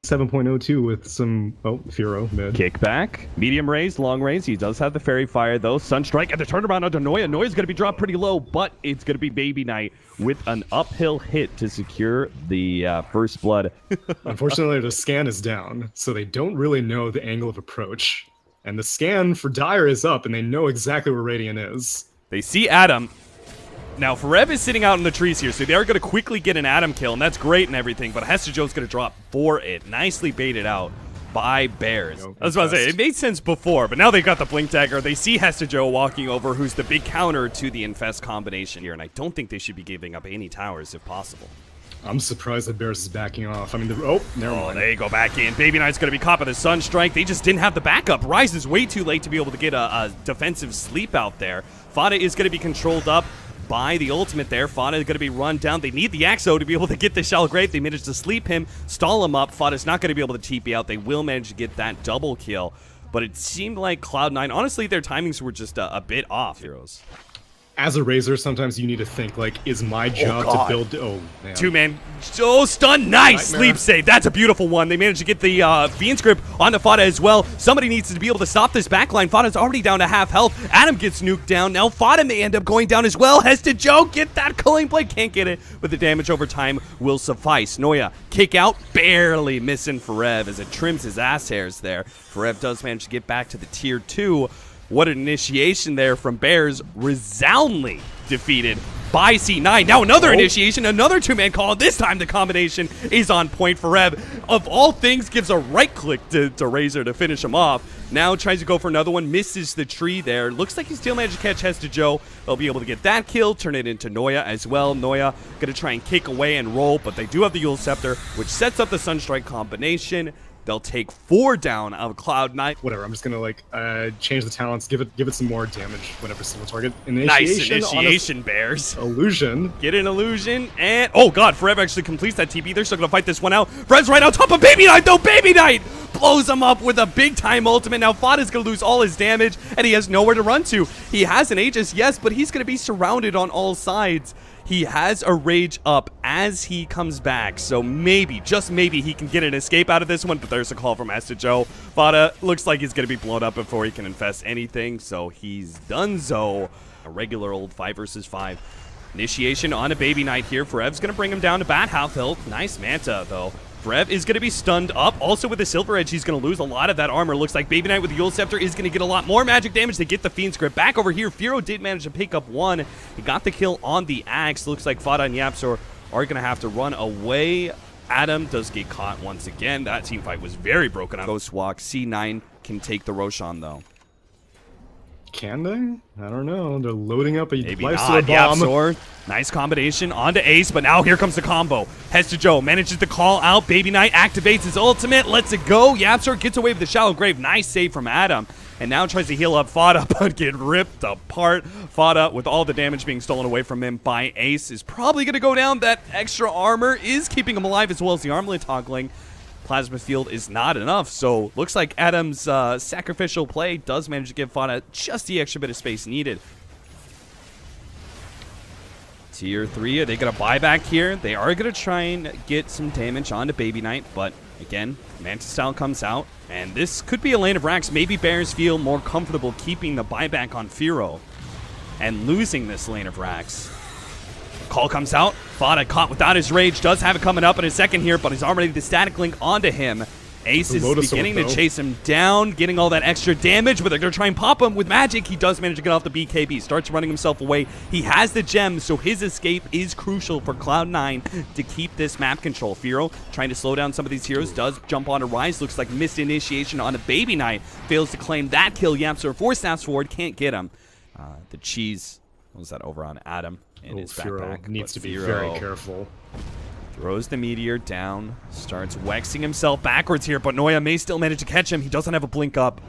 7.02 with some, Firo mid. Kickback, medium raise, long raise. He does have the fairy fire though. Sunstrike and the turnaround onto Noya. Noya's going to be dropped pretty low, but it's going to be Baby Knight with an uphill hit to secure the first blood. Unfortunately, the scan is down, so they don't really know the angle of approach. And the scan for Dire is up, and they know exactly where Radiant is. They see Adam. Now, Forev is sitting out in the trees here, so they are going to quickly get an Adam kill, and that's great and everything, but Hester Joe's going to drop for it. Nicely baited out by Bears. I was about to say, it made sense before, but now they've got the Blink Dagger. They see Hester Joe walking over, who's the big counter to the Infest combination here, and I don't think they should be giving up any towers if possible. I'm surprised that Bears is backing off. I mean, never mind. They go back in. Baby Knight's going to be caught by the Sunstrike. They just didn't have the backup. Ryze is way too late to be able to get a defensive sleep out there. Fada is going to be controlled up by the ultimate there. Fada is going to be run down. They need the Axo to be able to get the Shallow Grave. They managed to sleep him, stall him up. Fada's not going to be able to TP out. They will manage to get that double kill. But it seemed like Cloud9, honestly, their timings were just a bit off, Heroes. As a Razor, sometimes you need to think, like, is my job to build... Oh, man. Two-man. Oh, stun. Nice. Nightmare. Sleep save. That's a beautiful one. They managed to get the Fiend's Grip onto Fada as well. Somebody needs to be able to stop this backline. Fada's already down to half health. Adam gets nuked down. Now Fada may end up going down as well. Hester Joe, get that Culling Blade. Can't get it, but the damage over time will suffice. Noya, kick out. Barely missing Forev as it trims his ass hairs there. Forev does manage to get back to the tier 2. What an initiation there from Bears, resoundingly defeated by C9. Now another initiation, another two-man call. This time the combination is on point for Rev. Of all things, gives a right-click to Razor to finish him off. Now tries to go for another one, misses the tree there. Looks like he still managed to catch Hester Joe. They'll be able to get that kill, turn it into Noya as well. Noya going to try and kick away and roll, but they do have the Yule Scepter, which sets up the Sunstrike combination. They'll take 4 down out of Cloud9. Whatever, I'm just gonna like change the talents, give it some more damage whenever single target. Initiation, nice initiation, Bears. Illusion. Get an illusion, and oh god, Forev actually completes that TP. They're still gonna fight this one out. Forev's right on top of Baby Knight though. Baby Knight blows him up with a big time ultimate. Now Fada's gonna lose all his damage, and he has nowhere to run to. He has an Aegis, yes, but he's gonna be surrounded on all sides. He has a rage up as he comes back, so maybe, just maybe, he can get an escape out of this one, but there's a call from Hester Joe. Fada looks like he's going to be blown up before he can infest anything, so he's donezo. A regular old 5 versus 5. Initiation on a Baby Knight here. Forev's going to bring him down to bat half health. Nice Manta, though. Forev is going to be stunned up. Also with the Silver Edge, he's going to lose a lot of that armor. Looks like Baby Knight with the Yule Scepter is going to get a lot more magic damage. They get the Fiend's Grip. Back over here, Firo did manage to pick up 1. He got the kill on the Axe. Looks like Fada and Yapsor are going to have to run away. Adam does get caught once again. That team fight was very broken on Ghost Walk. C9 can take the Roshan, though. Can they? I don't know. They're loading up a lifesteal bomb. Yapsor. Nice combination onto Ace, but now here comes the combo. Hester Joe manages to call out. Baby Knight activates his ultimate, lets it go. Yapsor gets away with the Shallow Grave. Nice save from Adam. And now tries to heal up Fada, but get ripped apart. Fada, with all the damage being stolen away from him by Ace, is probably going to go down. That extra armor is keeping him alive, as well as the armlet toggling. Plasma Field is not enough, so looks like Adam's sacrificial play does manage to give Fada just the extra bit of space needed. Tier 3, are they going to buy back here? They are going to try and get some damage onto Baby Knight, but again, Manta Style comes out, and this could be a lane of racks. Maybe Bears feel more comfortable keeping the buyback on Firo and losing this lane of racks. Call comes out. Fada caught without his rage. Does have it coming up in a second here, but he's already the static link onto him. Ace is beginning to chase him down, getting all that extra damage, but they're going to try and pop him with magic. He does manage to get off the BKB, starts running himself away. He has the gem, so his escape is crucial for Cloud9 to keep this map control. Firo trying to slow down some of these heroes, does jump onto Ryze, looks like missed initiation on a Baby Knight, fails to claim that kill. Yapsor 4 snaps forward, can't get him. The cheese, what was that, over on Adam in his backpack. Needs to be very careful. Throws the meteor down, starts wexing himself backwards here, but Noya may still manage to catch him. He doesn't have a blink up.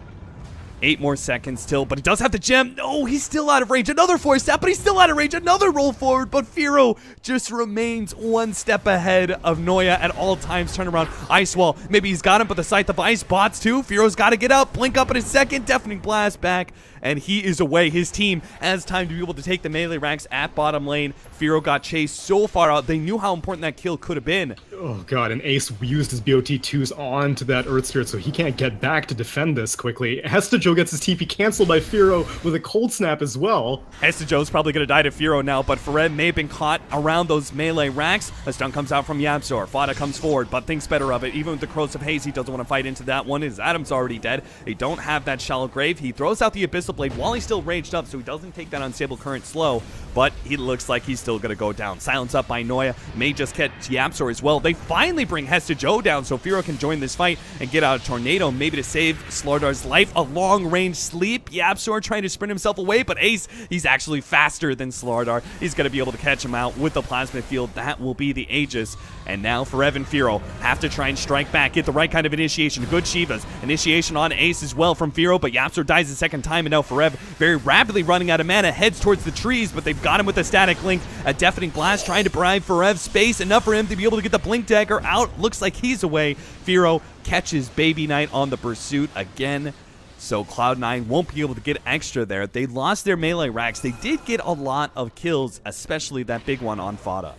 8 more seconds still, but he does have the gem. No, he's still out of range. Another 4 step, but he's still out of range. Another roll forward, but Firo just remains 1 step ahead of Noya at all times. Turn around, Ice Wall. Maybe he's got him, but the Scythe of Ice bots too. Firo's got to get up, blink up in a second. Deafening Blast back, and he is away. His team has time to be able to take the melee ranks at bottom lane. Firo got chased so far out. They knew how important that kill could have been. Oh god, and Ace used his BOT2s onto that Earth Spirit, so he can't get back to defend this quickly. Hestejo gets his TP canceled by Firo with a cold snap as well. Hestejo's probably going to die to Firo now, but Ferev may have been caught around those melee racks. A stun comes out from Yabzor. Fada comes forward, but thinks better of it. Even with the Crows of Haze, he doesn't want to fight into that one. His Adam's already dead. They don't have that Shallow Grave. He throws out the Abyssal Blade while he's still raged up, so he doesn't take that Unstable Current slow, but he looks like he's still going to go down. Silence up by Noya. May just catch Yabzor as well. They finally bring Hestejo down, so Firo can join this fight and get out a Tornado, maybe to save Slardar's life. A long-range sleep. Yabzor trying to sprint himself away, but Ace, he's actually faster than Slardar. He's going to be able to catch him out with the Plasma Field. That will be the Aegis. And now Ferev and Firo have to try and strike back, get the right kind of initiation. Good Shivas. Initiation on Ace as well from Firo, but Yabzor dies the second time, and now Ferev very rapidly running out of mana, heads towards the trees, but they've got him with a Static Link. A Deafening Blast trying to bribe Ferev space, enough for him to be able to get the Blink Dagger out. Looks like he's away. Firo catches Baby Knight on the pursuit again. So Cloud9 won't be able to get extra there. They lost their melee racks. They did get a lot of kills, especially that big one on Fada.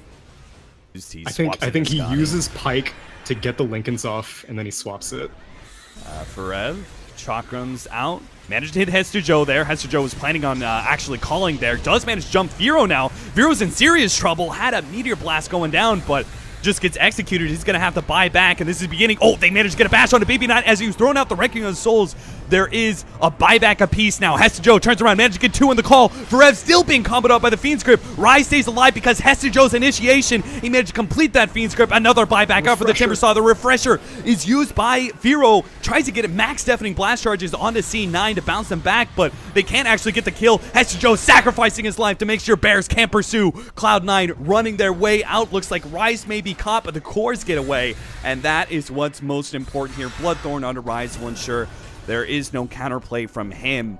I think he uses Pike to get the Lincolns off, and then he swaps it. Ferev, Chakrams out. Managed to hit Hestejo there. Hestejo was planning on actually calling there. Does manage to jump Firo now. Firo's in serious trouble. Had a Meteor Blast going down, but just gets executed. He's going to have to buy back, and this is beginning. Oh, they managed to get a bash onto Baby Knight as he was throwing out the Wrecking of Souls. There is a buyback apiece now. Hestejo turns around, managed to get 2 in the call. Ferev still being comboed up by the Fiend's Grip. Rise stays alive because Hestejo's initiation. He managed to complete that Fiend's Grip. Another buyback out for the Timbersaw. The Refresher is used by Firo. Tries to get max Deafening Blast charges onto C9 to bounce them back, but they can't actually get the kill. Hestejo sacrificing his life to make sure Bears can't pursue. Cloud9 running their way out. Looks like Rise may be caught, but the cores get away, and that is what's most important here. Bloodthorn onto Rise will ensure there is no counterplay from him.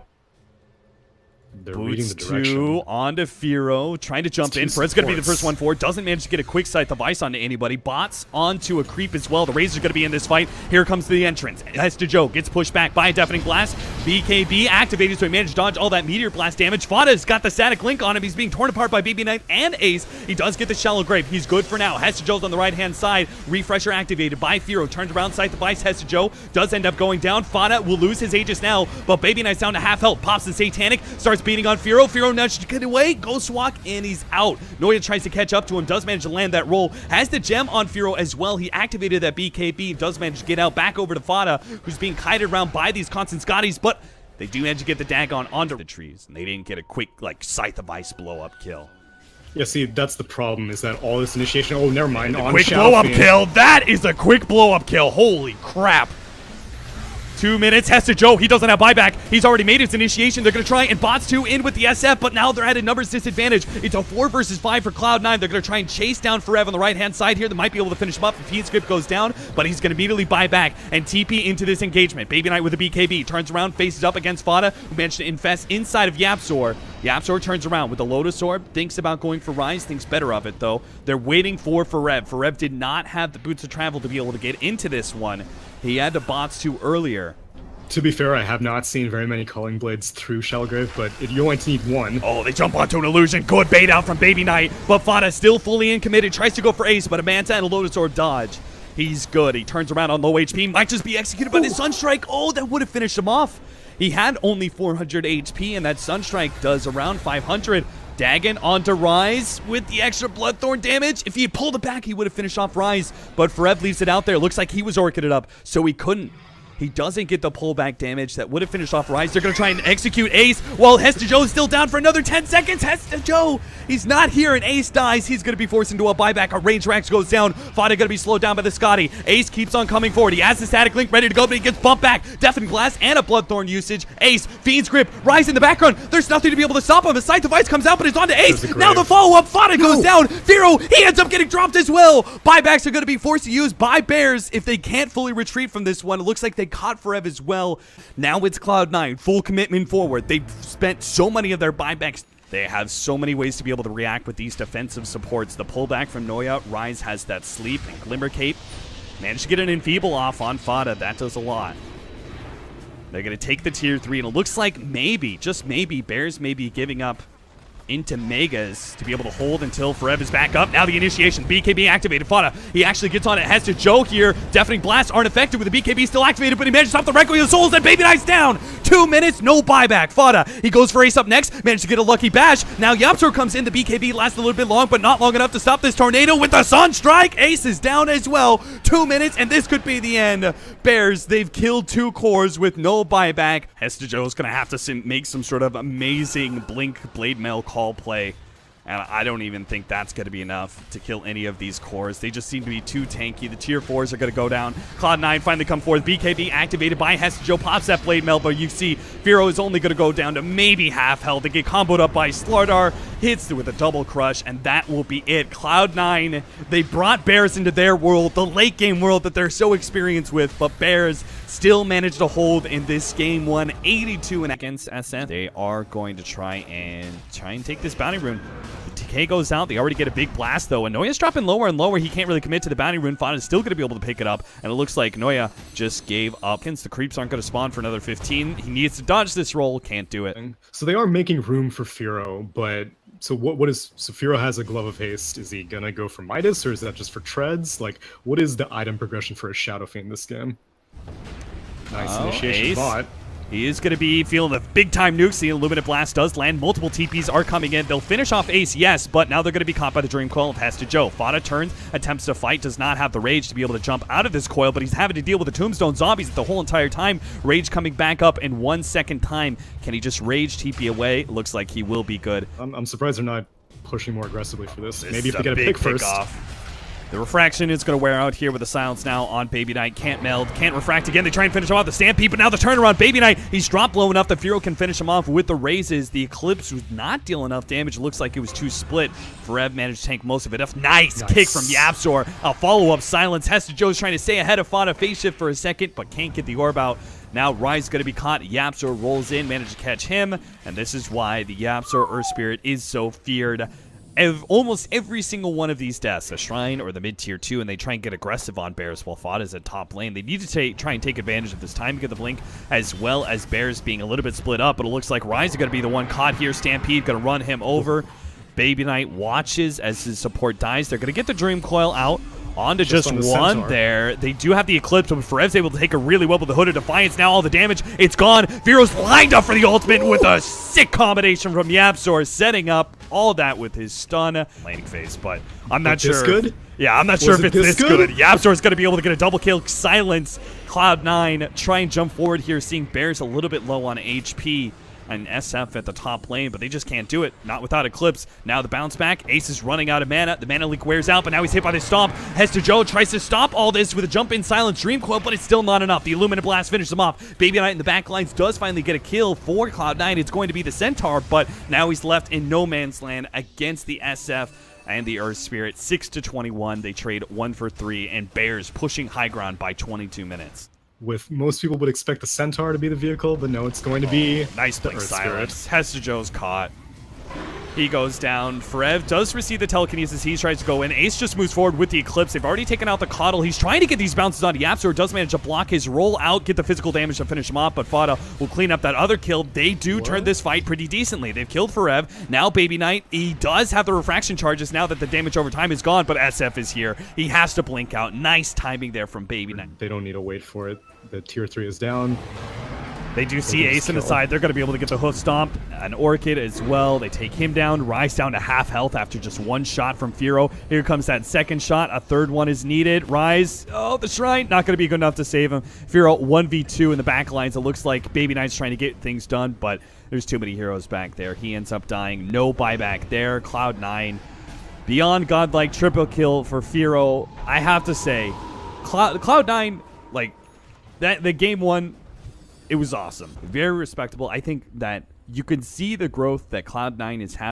They're reading the Boots direction. 2 onto Firo, trying to jump in. Fred's going to be the first one forward. Doesn't manage to get a quick sight device onto anybody. Bots onto a creep as well. The Razor's going to be in this fight. Here comes the entrance. Hestejo gets pushed back by a Deafening Blast. BKB activated, so he managed to dodge all that Meteor Blast damage. Fada's got the Static Link on him. He's being torn apart by Baby Knight and Ace. He does get the Shallow Grave. He's good for now. Hestejo's on the right-hand side. Refresher activated by Firo. Turns around, sight device. Hestejo does end up going down. Fada will lose his Aegis now, but Baby Knight's down to half health. Pops the Satanic. Starts beating on Firo. Firo nudged to get away, Ghost Walk, and he's out. Noya tries to catch up to him, does manage to land that roll, has the gem on Firo as well. He activated that BKB, does manage to get out back over to Fada, who's being kited around by these constant Scotties, but they do manage to get the Dagon onto the trees, and they didn't get a quick, like, Scythe of Ice blow-up kill. Yeah, see, that's the problem, is that all this initiation... Oh, never mind. On Quick blow-up kill! That is a quick blow-up kill! Holy crap! 2 minutes, Hestejo, he doesn't have buyback. He's already made his initiation. They're going to try and bots 2 in with the SF, but now they're at a numbers disadvantage. It's a 4 versus 5 for Cloud9. They're going to try and chase down Ferev on the right-hand side here. They might be able to finish him up if Fiend Script goes down, but he's going to immediately buy back and TP into this engagement. Baby Knight with a BKB. Turns around, faces up against Fada, who managed to infest inside of Yabzor. Yabzor turns around with the Lotus Orb, thinks about going for Rise, thinks better of it, though. They're waiting for Ferev. Ferev did not have the boots of travel to be able to get into this one. He had to bots 2 earlier. To be fair, I have not seen very many Calling Blades through Shellgrave, but you only need one. Oh, they jump onto an illusion. Good bait out from Baby Knight, but Fada still fully in committed. Tries to go for Ace, but a Manta and a Lotus Orb dodge. He's good. He turns around on low HP. Might just be executed by his Sunstrike. Oh, that would have finished him off. He had only 400 HP, and that Sunstrike does around 500. Dagon onto Rise with the extra Bloodthorn damage. If he had pulled it back, he would have finished off Rise, but Ferev leaves it out there. Looks like he was orchided up, so he couldn't. He doesn't get the pullback damage that would have finished off Rise. They're going to try and execute Ace while Hestejo is still down for another 10 seconds. Hestejo, he's not here, and Ace dies. He's going to be forced into a buyback. A range Rax goes down. Fada going to be slowed down by the Scotty. Ace keeps on coming forward. He has the Static Link ready to go, but he gets bumped back. Deafening Blast and a Bloodthorn usage. Ace, Fiend's Grip, Rise in the background. There's nothing to be able to stop him. A Scythe device comes out, but it's on to Ace. Now the follow-up. Fada goes down. Firo, he ends up getting dropped as well. Buybacks are going to be forced to use by Bears if they can't fully retreat from this one. It looks like they caught Ferev as well. Now it's Cloud9, full commitment forward. They've spent so many of their buybacks. They have so many ways to be able to react with these defensive supports. The pullback from Noya, Rise has that sleep, and Glimmer Cape managed to get an Enfeeble off on Fada. That does a lot. They're going to take the tier 3, and it looks like maybe, just maybe, Bears may be giving up into Megas to be able to hold until Forev is back up. Now the initiation, BKB activated. Fada, he actually gets on it, has to Joe here. Deafening blasts aren't effective with the BKB still activated, but he manages to stop the Requiem of Souls, and Baby Knight's down. 2 minutes, no buyback. Fada, he goes for Ace up next, managed to get a lucky bash. Now Yapsor comes in, the BKB lasts a little bit long, but not long enough to stop this tornado with the Sunstrike. Ace is down as well. 2 minutes, and this could be the end. Bears, they've killed 2 cores with no buyback. Hester Joe's gonna have to make some sort of amazing Blink Blade Mail call play, and I don't even think that's going to be enough to kill any of these cores. They just seem to be too tanky. The tier 4s are going to go down. Cloud9 finally come forth. BKB activated by Hester Joe, pops that Blade Mail, but you see Firo is only going to go down to maybe half health. They get comboed up by Slardar, hits with a double crush, and that will be it. Cloud9, they brought Bears into their world, the late game world that they're so experienced with, but Bears still managed to hold in this game 182 and against SF. They are going to try and take this bounty rune. The TK goes out. They already get a big blast though, and Noya's dropping lower and lower. He can't really commit to the bounty rune. Fada is still going to be able to pick it up, and it looks like Noya just gave up. The creeps aren't going to spawn for another 15. He needs to dodge this roll, can't do it. So they are making room for Firo, but so what is, so Firo has a Glove of Haste. Is he gonna go for Midas, or is that just for treads? Like, what is the item progression for a Shadow Fiend this game? Nice initiation Ace. bot. He is going to be feeling the big-time nukes. The Illuminate Blast does land. Multiple TPs are coming in. They'll finish off Ace, yes, but now they're going to be caught by the Dream Coil of Hester Joe. Fada turns, attempts to fight, does not have the Rage to be able to jump out of this coil, but he's having to deal with the Tombstone Zombies the whole entire time. Rage coming back up in 1 second time. Can he just Rage TP away? Looks like he will be good. I'm surprised they're not pushing more aggressively for this. Maybe if they get a pick first. The refraction is going to wear out here with the silence now on Baby Knight. Can't meld, can't refract again. They try and finish him off the Stampede, but now the turnaround. Baby Knight, he's dropped low enough that Firo can finish him off with the raises. The Eclipse was not dealing enough damage. It looks like it was too split. Forev managed to tank most of it. Nice kick from Yapsor. A follow-up silence. Hester Joe's trying to stay ahead of Fada. Phase shift for a second, but can't get the orb out. Now Rise is going to be caught. Yapsor rolls in, managed to catch him, and this is why the Yapsor Earth Spirit is so feared. Almost every single one of these deaths, a Shrine or the mid-tier 2, and they try and get aggressive on Bears while Fada is at top lane. They need to try and take advantage of this time to get the blink, as well as Bears being a little bit split up, but it looks like Rise is going to be the one caught here. Stampede going to run him over. Baby Knight watches as his support dies. They're going to get the Dream Coil out. On to just on the one Centaur. there. They do have the Eclipse, but Forev's able to take her really well with the Hood of Defiance. Now all the damage, it's gone. Firo's lined up for the ultimate with a sick combination from Yapsor, setting up all that with his stun landing phase, but I'm not sure. This good? Yeah, I'm not sure if it's this good. Yapsor's going to be able to get a double kill, silence Cloud9, try and jump forward here, seeing Bears a little bit low on HP. And SF at the top lane, but they just can't do it. Not without Eclipse. Now the bounce back. Ace is running out of mana. The mana leak wears out, but now he's hit by the stomp. Hester Joe tries to stop all this with a jump in silence Dream Coil, but it's still not enough. The Illuminate Blast finishes him off. Baby Knight in the back lines does finally get a kill for Cloud9. It's going to be the Centaur, but now he's left in no man's land against the SF and the Earth Spirit. 6-21. They trade 1 for 3, and Bears pushing high ground by 22 minutes. With most people would expect the Centaur to be the vehicle, but no, it's going to be nice the blink Earth silence. Spirit. Hester Joe's caught. He goes down. Forev does receive the telekinesis. He tries to go in. Ace just moves forward with the Eclipse. They've already taken out the Coddle. He's trying to get these bounces on Yapsor. Does manage to block his roll out, get the physical damage to finish him off, but Fada will clean up that other kill. They do turn this fight pretty decently. They've killed Forev. Now Baby Knight, he does have the refraction charges now that the damage over time is gone, but SF is here. He has to blink out. Nice timing there from Baby Knight. They don't need to wait for it. The tier 3 is down. They do see Ace in the side. They're going to be able to get the hoof stomp. An Orchid as well. They take him down. Rise down to half health after just one shot from Firo. Here comes that second shot. A third one is needed. Rise. Oh, the Shrine. Not going to be good enough to save him. Firo 1v2 in the back lines. It looks like Baby Knight's trying to get things done, but there's too many heroes back there. He ends up dying. No buyback there. Cloud9. Beyond godlike triple kill for Firo. I have to say, Cloud9, like, the game one, it was awesome. Very respectable. I think that you can see the growth that Cloud9 is having.